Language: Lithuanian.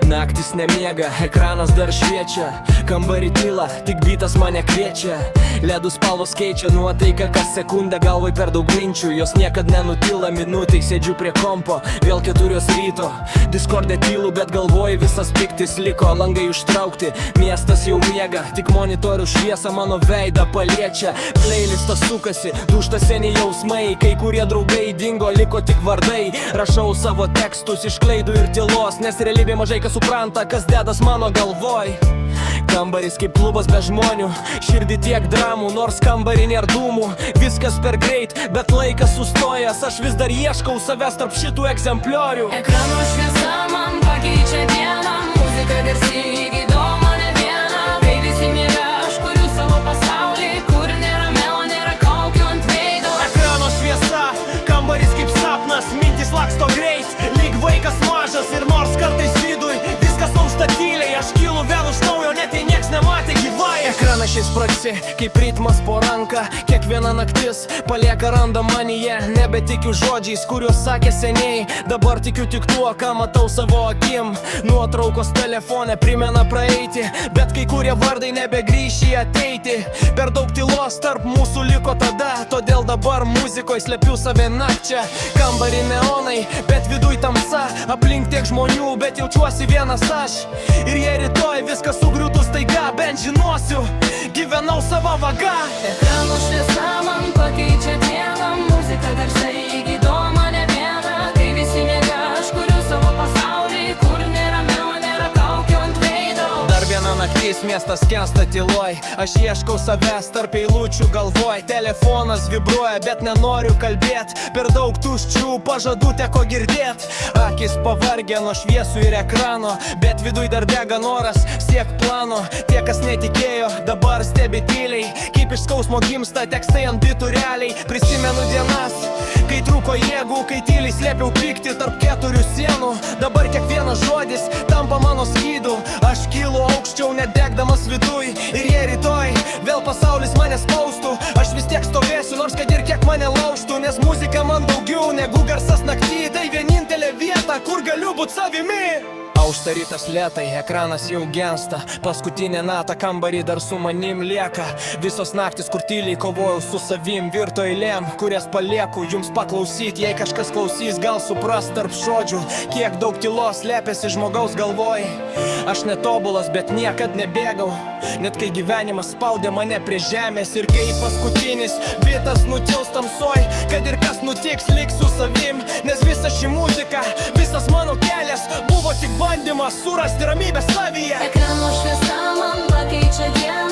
Naktis nemiega, ekranas dar šviečia, kambarį tyla, tik bitas mane kviečia. Ledų spalvos keičia nuotaiką, kas sekundę galvai per daug minčių. Jos niekad nenutyla minutai, sėdžiu prie kompo, vėl 4 ryto. Discord'e tylu, bet galvoji visas piktis liko. Langai užtraukti, miestas jau miega, tik monitorių šviesa mano veidą paliečia. Playlistas sukasi, dūžta seni jausmai, kai kurie draugai dingo, liko tik vardai. Rašau savo tekstus iš klaidų ir tylos, nes realybė mažai kas supranta, kas dedas mano galvoj. Kambarys kaip klubas be žmonių, širdį tiek dramų, nors kambarį nėra dūmų. Viskas per greit, bet laikas sustojęs, aš vis dar ieškau savęs tarp šitų egzempliorių. Ekrano šviesa man pakeičia dieną, muzika garsi gydo mane vieną. Kai visi miega, aš kuriu savo pasaulį, kur nėra melo, nėra kaukių ant veido. Ekrano šviesa, kambarys kaip sapnas, mintis laksto greit, lyg vaikas mažas. Ir nors kartais viduj viskas aušta tyliai, aš kylu vėl iš naujo, net jei nieks nematė gyvai. Ekranas šis spragsi, kaip ritmas po ranką, kiekviena naktis palieka randą manyje. Nebetikiu žodžiais, kuriuos sakė seniai, dabar tikiu tik tuo, ką matau savo akim. Nuotraukos telefone primena praeiti, bet kai kurie vardai nebegrįš į ateitį. Per daug tylos tarp mūsų liko tada, todėl dabar muzikoje slepiu save nakčia. Kambarį neonai, bet viduj tamsa, aplink tiek žmonių, bet jaučiuosi vienas aš. Ir jei rytoj viskas sugriūtų staiga, bent žinosiu, gyvenau savo vaga. Ekrano šviesa man pakeičia dieną, muzika garsai gydo mane vieną. Kai visi miega, aš kuriu savo pasaulį, kur nėra melo, nėra kaukių ant veido. Dar viena naktis, miestas skęsta tyloj, aš ieškau savęs tarp eilučių galvoj. Telefonas vibruoja, bet nenoriu kalbėt, per daug tuščių pažadų teko girdėt. Akis pavargė nuo šviesų ir ekrano, bet viduj dar dega noras siek plano. Tie, kas netikėjo, dabar stebi tyliai, kaip iš skausmo gimsta tekstai ant bitų realiai. Prisimenu dienas, kai trūko jėgų, kai tyliai slėpiau pyktį tarp 4 sienų. Dabar kiekvienas žodis tampa mano skydu, aš kylu aukščiau nedegdamas viduj. Ir jei rytoj vėl pasaulis mane spaustų, aš vis tiek stovėsiu, nors kad ir kiek mane laužtų. Nes muzika man daugiau negu garsas naktį, tai vienintelė vieta, kur galiu būt savimi. Aušta rytas lėtai, ekranas jau gensta, paskutinė nata kambarį dar su manim lieka. Visos naktis, kur tyliai kovojau su savim, virto eilėm, kurias palieku jums paklausyt. Jei kažkas klausys, gal supras tarp žodžių, kiek daug tylos slėpėsi žmogaus galvoj. Aš netobulas, bet niekad nebėgau, net kai gyvenimas spaudė mane prie žemės. Ir kai paskutinis bitas nutils tamsoj, kad ir kas nutiks, liksiu savim. Nes visa ši muzika, visas mano kelias buvo tik bandymas surasti ramybę savyje. Ekrano šviesa man pakeičia dieną.